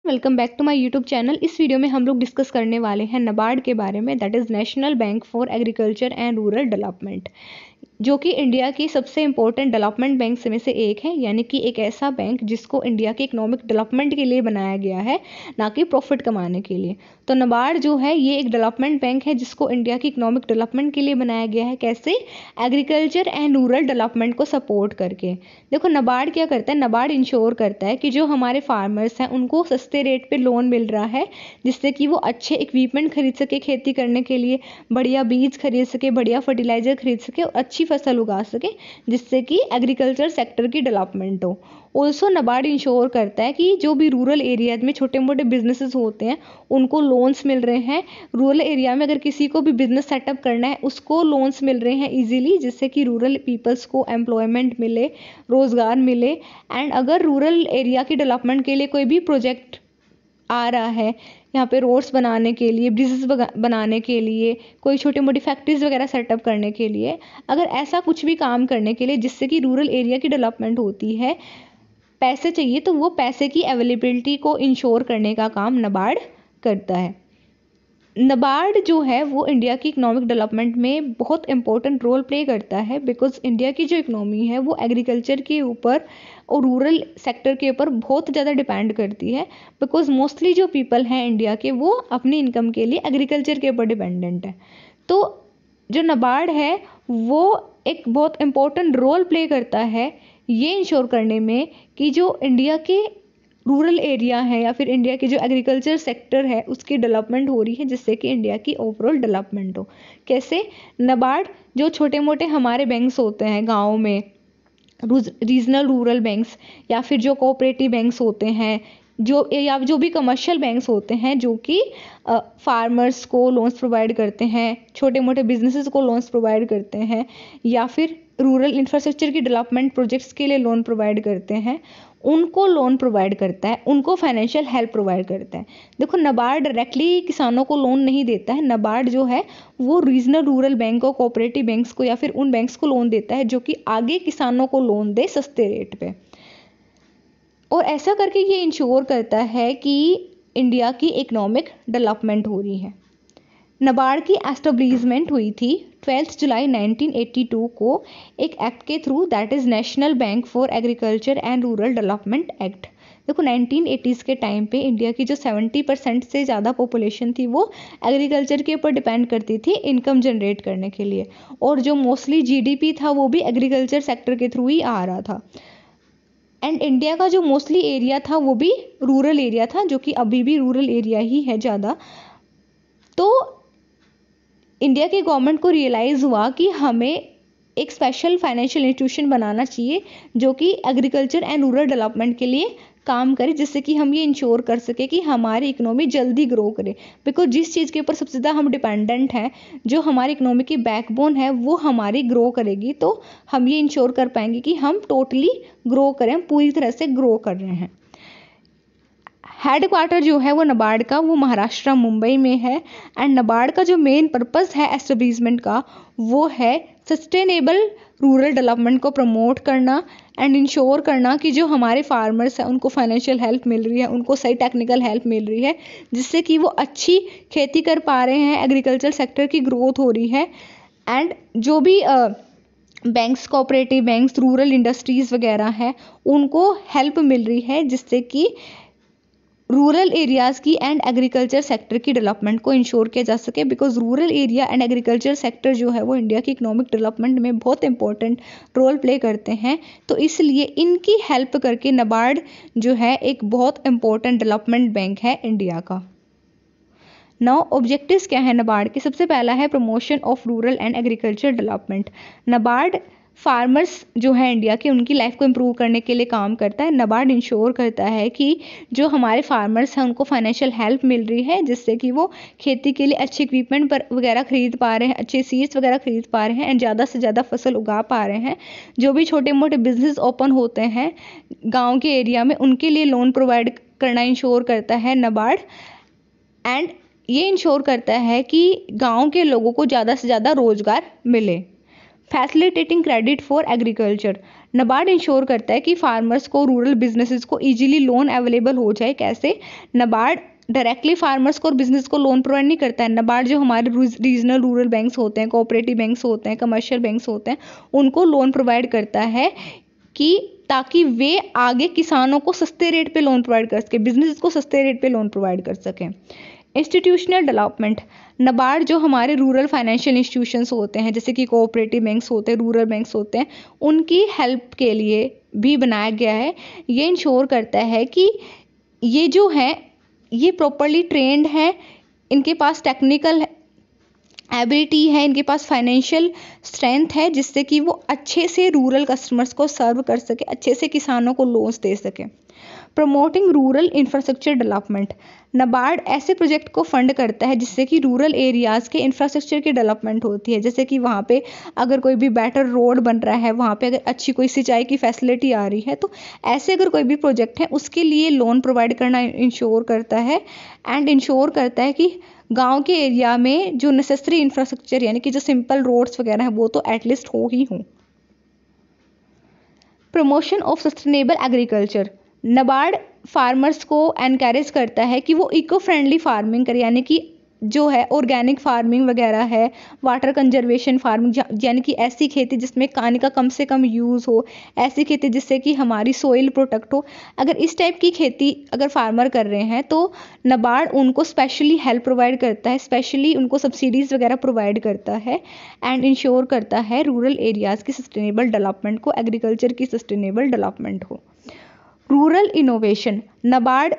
Welcome back to my YouTube channel. इस video में हम लोग डिस्कस करने वाले हैं नाबार्ड के बारे में, that is national bank for agriculture and rural development, जो कि इंडिया की सबसे इंपॉर्टेंट डेवलपमेंट बैंक में से एक है। यानी कि एक ऐसा बैंक जिसको इंडिया के इकोनॉमिक डेवलपमेंट के लिए बनाया गया है, ना कि प्रॉफिट कमाने के लिए। तो नाबार्ड जो है ये एक डेवलपमेंट बैंक है जिसको इंडिया की इकोनॉमिक डेवलपमेंट के लिए बनाया गया है। कैसे? एग्रीकल्चर एंड रूरल डेवलपमेंट को सपोर्ट करके। देखो नाबार्ड क्या करता है, नाबार्ड इंश्योर करता है कि जो हमारे फार्मर्स हैं उनको सस्ते रेट पे लोन मिल रहा है, जिससे कि वो अच्छे इक्विपमेंट खरीद सके खेती करने के लिए, बढ़िया बीज खरीद सके, बढ़िया फर्टिलाइजर खरीद सके और अच्छी फसल उगा सके, जिससे कि एग्रीकल्चर सेक्टर की डेवलपमेंट हो। ऑल्सो नाबार्ड इंश्योर करता है कि जो भी रूरल एरियाज में छोटे मोटे बिजनेसेस होते हैं उनको लोन्स मिल रहे हैं। रूरल एरिया में अगर किसी को भी बिजनेस सेटअप करना है उसको लोन्स मिल रहे हैं इजीली, जिससे कि रूरल पीपल्स को एम्प्लॉयमेंट मिले, रोजगार मिले। एंड अगर रूरल एरिया की डेवलपमेंट के लिए कोई भी प्रोजेक्ट आ रहा है, यहाँ पे रोड्स बनाने के लिए, ब्रिजेस बनाने के लिए, कोई छोटी मोटी फैक्ट्रीज वगैरह सेटअप करने के लिए, अगर ऐसा कुछ भी काम करने के लिए जिससे कि रूरल एरिया की डेवलपमेंट होती है, पैसे चाहिए, तो वो पैसे की अवेलेबिलिटी को इंश्योर करने का काम नाबार्ड करता है। नाबार्ड जो है वो इंडिया की इकोनॉमिक डेवलपमेंट में बहुत इंपॉर्टेंट रोल प्ले करता है, बिकॉज इंडिया की जो इकोनॉमी है वो एग्रीकल्चर के ऊपर और रूरल सेक्टर के ऊपर बहुत ज़्यादा डिपेंड करती है। बिकॉज मोस्टली जो पीपल हैं इंडिया के वो अपनी इनकम के लिए एग्रीकल्चर के ऊपर डिपेंडेंट है। तो जो नाबार्ड है वो एक बहुत इम्पोर्टेंट रोल प्ले करता है ये इंश्योर करने में कि जो इंडिया के रूरल एरिया है या फिर इंडिया की जो एग्रीकल्चर सेक्टर है उसकी डेवलपमेंट हो रही है, जिससे कि इंडिया की ओवरऑल डेवलपमेंट हो। कैसे? नाबार्ड जो छोटे मोटे हमारे बैंक्स होते हैं गाँव में, रीजनल रूरल बैंक्स, या फिर जो कोऑपरेटिव बैंक्स होते हैं, जो भी कमर्शियल बैंक्स होते हैं जो कि फार्मर्स को लोन्स प्रोवाइड करते हैं, छोटे मोटे बिजनेसेस को लोन्स प्रोवाइड करते हैं, या फिर रूरल इंफ्रास्ट्रक्चर की डेवलपमेंट प्रोजेक्ट्स के लिए लोन प्रोवाइड करते हैं, उनको लोन प्रोवाइड करता है, उनको फाइनेंशियल हेल्प प्रोवाइड करता है। देखो नाबार्ड डायरेक्टली किसानों को लोन नहीं देता है, नाबार्ड जो है वो रीजनल रूरल बैंक को, कोऑपरेटिव बैंक्स को या फिर उन बैंक्स को लोन देता है जो कि आगे किसानों को लोन दे सस्ते रेट पे। और ऐसा करके ये इंश्योर करता है कि इंडिया की इकोनॉमिक डेवलपमेंट हो रही है। नाबार्ड की एस्टेब्लिशमेंट हुई थी 12 जुलाई 1982 को एक एक्ट के through, that is national bank for agriculture and rural development act. देखो 1980s के टाइम पे इंडिया की जो 70% से ज़्यादा पॉपुलेशन थी वो एग्रीकल्चर के ऊपर डिपेंड करती थी इनकम जनरेट करने के लिए, और जो मोस्टली जीडीपी था वो भी एग्रीकल्चर सेक्टर के थ्रू ही आ रहा था। एंड इंडिया का जो मोस्टली एरिया था वो भी रूरल एरिया था, जो कि अभी भी रूरल एरिया ही है ज़्यादा। तो इंडिया की गवर्नमेंट को रियलाइज़ हुआ कि हमें एक स्पेशल फाइनेंशियल इंस्टीट्यूशन बनाना चाहिए जो कि एग्रीकल्चर एंड रूरल डेवलपमेंट के लिए काम करे, जिससे कि हम ये इंश्योर कर सके कि हमारी इकोनॉमी जल्दी ग्रो करे। बिकॉज जिस चीज़ के ऊपर सबसे ज़्यादा हम डिपेंडेंट हैं, जो हमारी इकोनॉमी की बैकबोन है, वो हमारी ग्रो करेगी, तो हम ये इंश्योर कर पाएंगे कि हम टोटली ग्रो करें, पूरी तरह से ग्रो कर रहे हैं। हेड क्वार्टर जो है वो नाबार्ड का वो महाराष्ट्र मुंबई में है। एंड नाबार्ड का जो मेन पर्पस है एस्टेब्लिशमेंट का वो है सस्टेनेबल रूरल डेवलपमेंट को प्रमोट करना एंड इंश्योर करना कि जो हमारे फार्मर्स हैं उनको फाइनेंशियल हेल्प मिल रही है, उनको सही टेक्निकल हेल्प मिल रही है, जिससे कि वो अच्छी खेती कर पा रहे हैं, एग्रीकल्चर सेक्टर की ग्रोथ हो रही है। एंड जो भी banks, cooperative banks, rural industries वगैरह हैं उनको हेल्प मिल रही है, जिससे कि रूरल एरियाज़ की एंड एग्रीकल्चर सेक्टर की डेवलपमेंट को इंश्योर किया जा सके। Because rural area and agriculture sector जो है वो इंडिया की इकोनॉमिक डेवलपमेंट में बहुत इंपॉर्टेंट रोल प्ले करते हैं, तो इसलिए इनकी हेल्प करके नाबार्ड जो है एक बहुत इंपॉर्टेंट डेवलपमेंट बैंक है इंडिया का। नाउ ऑब्जेक्टिव्स क्या है नाबार्ड के? सबसे पहला है promotion of rural and agriculture development. NABARD farmers जो है इंडिया के, उनकी लाइफ को इम्प्रूव करने के लिए काम करता है। नाबार्ड इंश्योर करता है कि जो हमारे फार्मर्स हैं उनको फाइनेंशियल हेल्प मिल रही है, जिससे कि वो खेती के लिए अच्छे इक्विपमेंट वगैरह खरीद पा रहे हैं, अच्छे सीड्स वगैरह खरीद पा रहे हैं एंड ज़्यादा से ज़्यादा फसल उगा पा रहे हैं। जो भी छोटे मोटे बिजनेस ओपन होते हैं गाँव के एरिया में, उनके लिए लोन प्रोवाइड करना इंश्योर करता है नाबार्ड। एंड ये इंश्योर करता है कि गाँव के लोगों को ज़्यादा से ज़्यादा रोजगार मिले। Facilitating credit for agriculture. NABARD ensure करता है कि फार्मर्स को, रूरल बिजनेसेस को इजीली लोन अवेलेबल हो जाए। कैसे? नाबार्ड डायरेक्टली फार्मर्स को और बिजनेस को लोन प्रोवाइड नहीं करता है। नाबार्ड जो हमारे रीजनल रूरल बैंक्स होते हैं, कोऑपरेटिव बैंक्स होते हैं, कमर्शियल बैंक्स होते हैं, उनको लोन प्रोवाइड करता है कि ताकि वे आगे किसानों को सस्ते रेट पे लोन प्रोवाइड कर सके, बिजनेस को सस्ते रेट पे लोन प्रोवाइड कर सकें। इंस्टीट्यूशनल डेवलपमेंट, नाबार्ड जो हमारे रूरल फाइनेंशियल इंस्टीट्यूशंस होते हैं, जैसे कि कोऑपरेटिव बैंक्स होते हैं, रूरल बैंक्स होते हैं, उनकी हेल्प के लिए भी बनाया गया है। ये इंश्योर करता है कि ये जो है ये प्रॉपरली ट्रेंड है, इनके पास टेक्निकल एबिलिटी है, इनके पास फाइनेंशियल स्ट्रेंथ है, जिससे कि वो अच्छे से रूरल कस्टमर्स को सर्व कर सके, अच्छे से किसानों को लोन्स दे सके। Promoting rural infrastructure development, NABARD ऐसे प्रोजेक्ट को फंड करता है जिससे कि रूरल एरियाज़ के इंफ्रास्ट्रक्चर की डेवलपमेंट होती है। जैसे कि वहाँ पे अगर कोई भी बेटर रोड बन रहा है, वहाँ पे अगर अच्छी कोई सिंचाई की फैसिलिटी आ रही है, तो ऐसे अगर कोई भी प्रोजेक्ट है उसके लिए लोन प्रोवाइड करना इंश्योर करता है। एंड इंश्योर करता है कि गांव के एरिया में जो नेसेसरी इंफ्रास्ट्रक्चर यानी कि जो सिंपल रोड्स वगैरह हैं वो तो एटलीस्ट हो ही हों। Promotion of sustainable agriculture, NABARD farmers को एनकरेज करता है कि वो इको फ्रेंडली फार्मिंग करे, यानी कि जो है ऑर्गेनिक फार्मिंग वगैरह है, वाटर कंजर्वेशन फार्मिंग, यानी कि ऐसी खेती जिसमें पानी का कम से कम यूज़ हो, ऐसी खेती जिससे कि हमारी सोइल प्रोटेक्ट हो। अगर इस टाइप की खेती अगर फार्मर कर रहे हैं तो नाबार्ड उनको स्पेशली हेल्प प्रोवाइड करता है, स्पेशली उनको सब्सिडीज़ वगैरह प्रोवाइड करता है एंड इंश्योर करता है रूरल एरियाज़ की सस्टेनेबल डेवलपमेंट को, एग्रीकल्चर की सस्टेनेबल डेवलपमेंट हो। Rural innovation, NABARD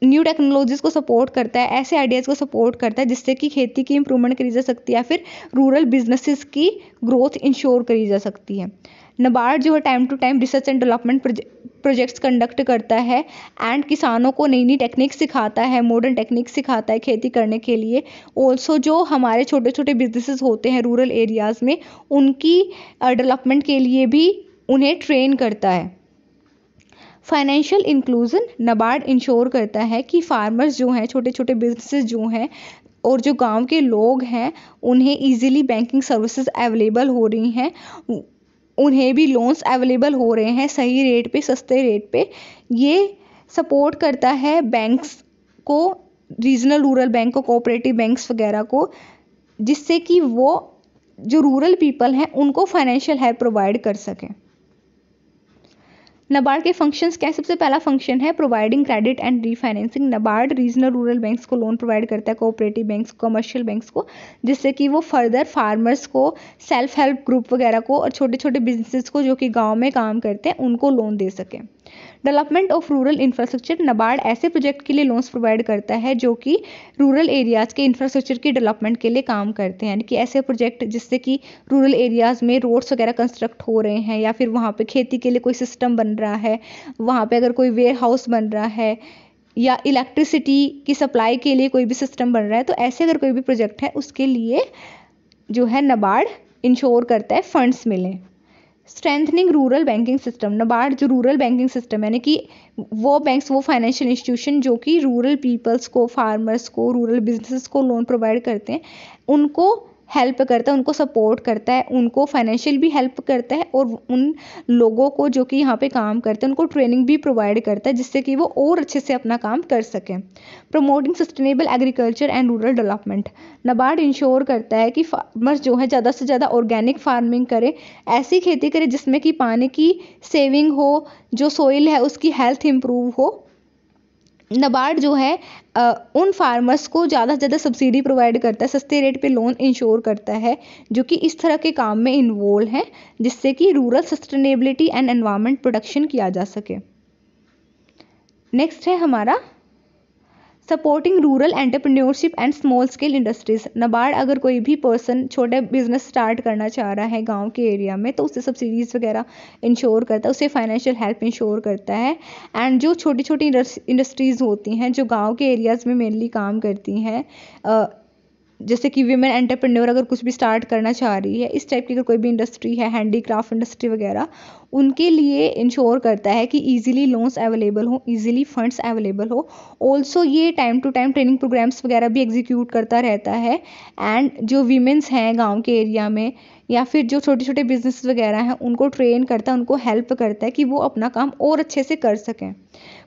new technologies को सपोर्ट करता है, ऐसे आइडियाज़ को सपोर्ट करता है जिससे कि खेती की इंप्रूवमेंट करी जा सकती है या फिर रूरल बिजनेसेस की ग्रोथ इंश्योर करी जा सकती है। नाबार्ड जो है time to time research and development projects conduct करता है एंड किसानों को नई नई टेक्निक सिखाता है, मॉडर्न टेक्निक सिखाता है खेती करने के लिए। ऑल्सो जो हमारे छोटे छोटे बिजनेसेस होते हैं रूरल एरियाज़ में, उनकी डेवलपमेंट के लिए भी उन्हें ट्रेन करता है। फाइनेंशियल इंक्लूजन, नाबार्ड इंश्योर करता है कि फार्मर्स जो हैं, छोटे छोटे बिजनेसेस जो हैं और जो गांव के लोग हैं, उन्हें इजीली बैंकिंग सर्विसेज अवेलेबल हो रही हैं, उन्हें भी लोन्स अवेलेबल हो रहे हैं सही रेट पे, सस्ते रेट पे। ये सपोर्ट करता है बैंक्स को, रीजनल रूरल बैंक को, कोऑपरेटिव बैंक्स वगैरह को, जिससे कि वो जो रूरल पीपल हैं उनको फाइनेंशियल हेल्प प्रोवाइड कर सकें। नाबार्ड के फंक्शंस क्या है? सबसे पहला फंक्शन है providing credit and refinancing. NABARD regional rural banks को लोन प्रोवाइड करता है, कोऑपरेटिव बैंक्स, कमर्शियल बैंक्स को, जिससे कि वो फर्दर फार्मर्स को, सेल्फ हेल्प ग्रुप वगैरह को और छोटे छोटे बिजनेसेस को जो कि गांव में काम करते हैं उनको लोन दे सकें। Development of rural infrastructure, NABARD ऐसे प्रोजेक्ट के लिए लोन्स प्रोवाइड करता है जो कि रूरल एरियाज़ के इंफ्रास्ट्रक्चर की डेवलपमेंट के लिए काम करते हैं, यानी कि ऐसे प्रोजेक्ट जिससे कि रूरल एरियाज़ में रोड्स वगैरह कंस्ट्रक्ट हो रहे हैं या फिर वहाँ पे खेती के लिए कोई सिस्टम बन रहा है, वहाँ पे अगर कोई वेयर हाउस बन रहा है या इलेक्ट्रिसिटी की सप्लाई के लिए कोई भी सिस्टम बन रहा है, तो ऐसे अगर कोई भी प्रोजेक्ट है उसके लिए जो है नाबार्ड इंश्योर करता है फंड्स मिलें। Strengthening rural banking system, NABARD जो रूरल बैंकिंग सिस्टम यानी कि वो बैंक्स, वो फाइनेंशियल इंस्टीट्यूशन जो कि रूरल पीपल्स को, फार्मर्स को, रूरल बिजनेसेस को लोन प्रोवाइड करते हैं, उनको हेल्प करता है, उनको सपोर्ट करता है, उनको फाइनेंशियल भी हेल्प करता है और उन लोगों को जो कि यहाँ पे काम करते हैं उनको ट्रेनिंग भी प्रोवाइड करता है जिससे कि वो और अच्छे से अपना काम कर सकें। Promoting sustainable agriculture and rural development, NABARD ensure करता है कि फार्मर्स जो है ज़्यादा से ज़्यादा ऑर्गेनिक फार्मिंग करें, ऐसी खेती करें जिसमें कि पानी की सेविंग हो, जो सोइल है उसकी हेल्थ इंप्रूव हो। नाबार्ड जो है उन फार्मर्स को ज़्यादा से ज़्यादा सब्सिडी प्रोवाइड करता है, सस्ते रेट पे लोन इंश्योर करता है जो कि इस तरह के काम में इन्वॉल्व हैं, जिससे कि rural sustainability and environment protection किया जा सके। नेक्स्ट है हमारा supporting rural entrepreneurship and small scale industries. NABARD अगर कोई भी पर्सन छोटे बिजनेस स्टार्ट करना चाह रहा है गांव के एरिया में, तो उसे सब्सिडीज़ वगैरह इंश्योर करता है, उसे फाइनेंशियल हेल्प इंश्योर करता है। एंड जो छोटी छोटी इंडस्ट्रीज़ होती हैं जो गांव के एरियाज़ में मेनली काम करती हैं, जैसे कि वीमेन एंटरप्रेन्योर अगर कुछ भी स्टार्ट करना चाह रही है, इस टाइप की अगर कोई भी इंडस्ट्री है, हैंडीक्राफ्ट इंडस्ट्री वगैरह, उनके लिए इंश्योर करता है कि ईजिली लोन्स अवेलेबल हो, ईजिली फंड्स अवेलेबल हो। ऑल्सो ये time to time training programmes वगैरह भी एग्जीक्यूट करता रहता है। एंड जो वीमेंस हैं गांव के एरिया में या फिर जो छोटे छोटे बिजनेस वगैरह हैं उनको ट्रेन करता है, उनको हेल्प करता है कि वो अपना काम और अच्छे से कर सकें।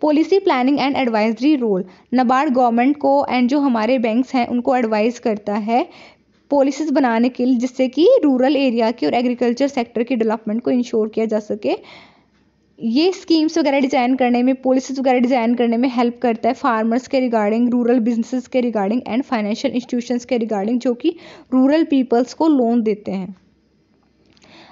Policy planning and advisory role, NABARD government को एंड जो हमारे बैंक्स हैं उनको एडवाइस करता है पॉलिसीज बनाने के लिए, जिससे कि रूरल एरिया की और एग्रीकल्चर सेक्टर की डेवलपमेंट को इंश्योर किया जा सके। ये स्कीम्स वगैरह डिज़ाइन करने में, पॉलिसीज वगैरह डिज़ाइन करने में हेल्प करता है फार्मर्स के रिगार्डिंग, रूरल बिजनेसेस के रिगार्डिंग एंड फाइनेंशियल इंस्टीट्यूशंस के रिगार्डिंग, जो कि रूरल पीपल्स को लोन देते हैं।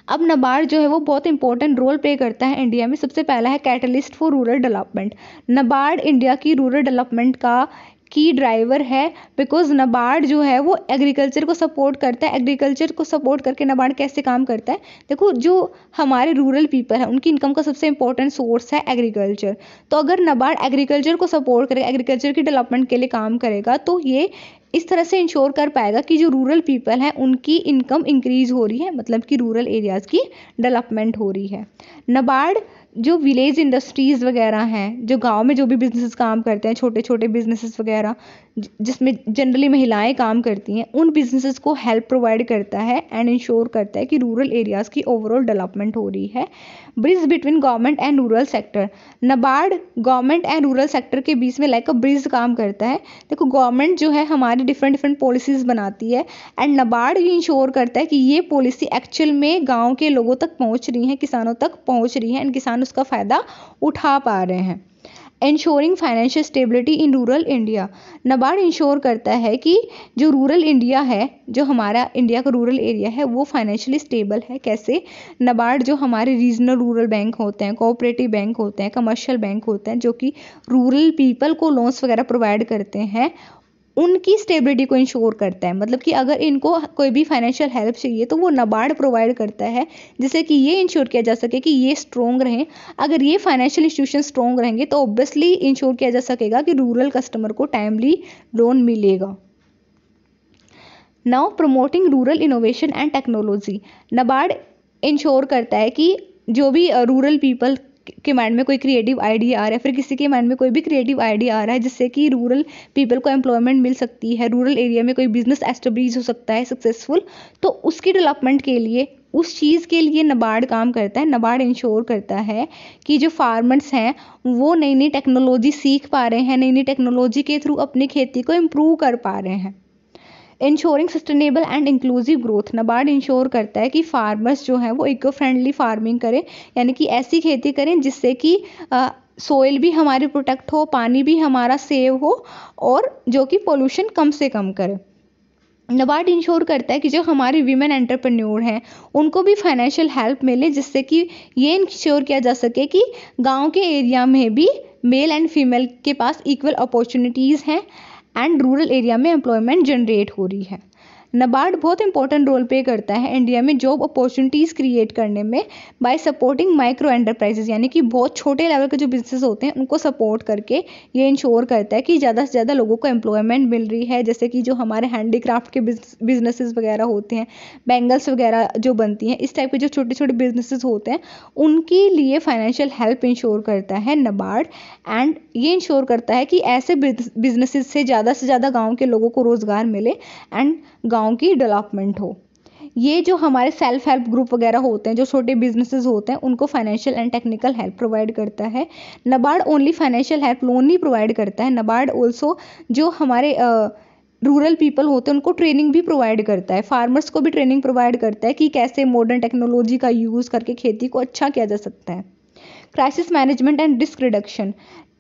अब नाबार्ड जो है वो बहुत इंपॉर्टेंट रोल प्ले करता है इंडिया में। सबसे पहला है catalyst for rural development. NABARD India की रूरल डेवलपमेंट का की ड्राइवर है, बिकॉज नाबार्ड जो है वो एग्रीकल्चर को सपोर्ट करता है। एग्रीकल्चर को सपोर्ट करके नाबार्ड कैसे काम करता है, देखो जो हमारे रूरल पीपल है उनकी इनकम का सबसे इंपॉर्टेंट सोर्स है एग्रीकल्चर। तो अगर नाबार्ड एग्रीकल्चर को सपोर्ट करेगा, एग्रीकल्चर की डेवलपमेंट के लिए काम करेगा, तो ये इस तरह से इंश्योर कर पाएगा कि जो रूरल पीपल हैं उनकी इनकम इंक्रीज हो रही है, मतलब कि रूरल एरियाज़ की डेवलपमेंट हो रही है। नाबार्ड जो विलेज इंडस्ट्रीज़ वगैरह हैं, जो गांव में जो भी बिजनेस काम करते हैं, छोटे छोटे बिजनेसेस वगैरह जिसमें जनरली महिलाएं काम करती हैं, उन बिजनेसेस को हेल्प प्रोवाइड करता है एंड इंश्योर करता है कि रूरल एरियाज़ की ओवरऑल डेवलपमेंट हो रही है। Bridge between government and rural sector, NABARD government and rural sector के बीच में लाइक अ ब्रिज काम करता है। देखो गवर्नमेंट जो है हमारी डिफरेंट पॉलिसीज़ बनाती है एंड नाबार्ड ये इंश्योर करता है कि ये पॉलिसी एक्चुअल में गाँव के लोगों तक पहुँच रही है, किसानों तक पहुँच रही है एंड किसान उसका फ़ायदा उठा पा रहे हैं। Ensuring financial stability in rural India, NABARD ensure करता है कि जो रूरल इंडिया है, जो हमारा इंडिया का रूरल एरिया है, वो फाइनेंशियली स्टेबल है। कैसे, नाबार्ड जो हमारे रीजनल रूरल बैंक होते हैं, कोऑपरेटिव बैंक होते हैं, कमर्शियल बैंक होते हैं, जो कि रूरल पीपल को लोन्स वगैरह प्रोवाइड करते हैं, उनकी स्टेबिलिटी को इंश्योर करता है। मतलब कि अगर इनको कोई भी फाइनेंशियल हेल्प चाहिए तो वो नाबार्ड प्रोवाइड करता है, जिससे कि ये इंश्योर किया जा सके कि ये स्ट्रॉन्ग रहें। अगर ये फाइनेंशियल इंस्टीट्यूशन स्ट्रॉन्ग रहेंगे तो ऑब्वियसली इंश्योर किया जा सकेगा कि रूरल कस्टमर को टाइमली लोन मिलेगा। Now promoting rural innovation and technology, NABARD ensure करता है कि जो भी रूरल पीपल के माइंड में कोई क्रिएटिव आइडिया आ रहा है, फिर किसी के माइंड में कोई भी क्रिएटिव आइडिया आ रहा है जिससे कि रूरल पीपल को एम्प्लॉयमेंट मिल सकती है, रूरल एरिया में कोई बिजनेस एस्टेब्लिश हो सकता है सक्सेसफुल, तो उसकी डेवलपमेंट के लिए, उस चीज़ के लिए नाबार्ड काम करता है। नाबार्ड इंश्योर करता है कि जो फार्मर्स हैं वो नई नई टेक्नोलॉजी सीख पा रहे हैं, नई नई टेक्नोलॉजी के थ्रू अपनी खेती को इम्प्रूव कर पा रहे हैं। Ensuring sustainable and inclusive growth, NABARD ensure करता है कि फार्मर्स जो हैं वो इको फ्रेंडली फार्मिंग करें, यानी कि ऐसी खेती करें जिससे कि सोइल भी हमारी प्रोटेक्ट हो, पानी भी हमारा सेव हो और जो कि पोल्यूशन कम से कम करे। नाबार्ड इंश्योर करता है कि जो हमारे वीमेन एंटरप्रेन्योर हैं उनको भी फाइनेंशियल हेल्प मिले, जिससे कि ये इंश्योर किया जा सके कि गांव के एरिया में भी मेल एंड फीमेल के पास इक्वल अपॉर्चुनिटीज़ हैं एंड रूरल एरिया में एम्प्लॉयमेंट जनरेट हो रही है। नाबार्ड बहुत इंपॉर्टेंट रोल प्ले करता है इंडिया में जॉब अपॉर्चुनिटीज़ क्रिएट करने में बाय सपोर्टिंग माइक्रो एंटरप्राइजेज, यानी कि बहुत छोटे लेवल के जो बिजनेस होते हैं उनको सपोर्ट करके ये इंश्योर करता है कि ज़्यादा से ज़्यादा लोगों को एम्प्लॉयमेंट मिल रही है। जैसे कि जो हमारे हैंडीक्राफ्ट के बिजनेसेस वगैरह होते हैं, बैंगल्स वगैरह जो बनती हैं, इस टाइप के जो छोटे छोटे बिजनेसेस होते हैं उनके लिए फाइनेंशियल हेल्प इंश्योर करता है नाबार्ड। एंड ये इंश्योर करता है कि ऐसे बिजनेसेस से ज़्यादा गाँव के लोगों को रोज़गार मिले एंड गांव की डेवलपमेंट हो। ये जो हमारे सेल्फ हेल्प ग्रुप वगैरह होते हैं, जो छोटे बिजनेसेस होते हैं, उनको financial and technical help provide करता है। NABARD only financial help loan नहीं प्रोवाइड करता है, नाबार्ड ऑल्सो जो हमारे रूरल पीपल होते हैं उनको ट्रेनिंग भी प्रोवाइड करता है, फार्मर्स को भी ट्रेनिंग प्रोवाइड करता है कि कैसे मॉडर्न टेक्नोलॉजी का यूज़ करके खेती को अच्छा किया जा सकता है। Crisis management and risk reduction,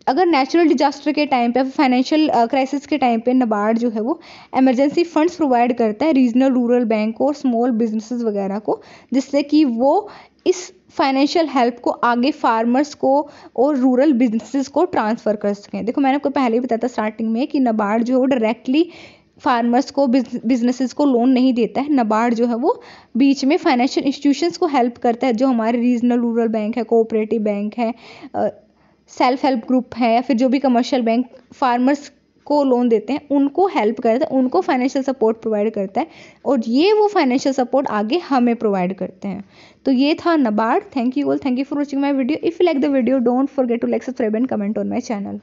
अगर नेचुरल डिजास्टर के टाइम पे, फाइनेंशियल क्राइसिस के टाइम पे नाबार्ड जो है वो इमरजेंसी फंड्स प्रोवाइड करता है रीजनल रूरल बैंक को और स्मॉल बिजनेसेस वगैरह को, जिससे कि वो इस फाइनेंशियल हेल्प को आगे फार्मर्स को और रूरल बिजनेसेस को ट्रांसफ़र कर सकें। देखो मैंने आपको पहले ही बताया था स्टार्टिंग में कि नाबार्ड जो है वो डायरेक्टली फार्मर्स को, बिजनेसेस को लोन नहीं देता है। नाबार्ड जो है वो बीच में फाइनेंशियल इंस्टीट्यूशंस को हेल्प करता है, जो हमारे रीजनल रूरल बैंक है, कोऑपरेटिव बैंक है, सेल्फ हेल्प ग्रुप है, या फिर जो भी कमर्शियल बैंक फार्मर्स को लोन देते हैं उनको हेल्प करता है, उनको फाइनेंशियल सपोर्ट प्रोवाइड करता है, और ये वो फाइनेंशियल सपोर्ट आगे हमें प्रोवाइड करते हैं। तो ये था NABARD. Thank you all, thank you for watching my video. If you like the video don't forget to like, subscribe and comment on my channel.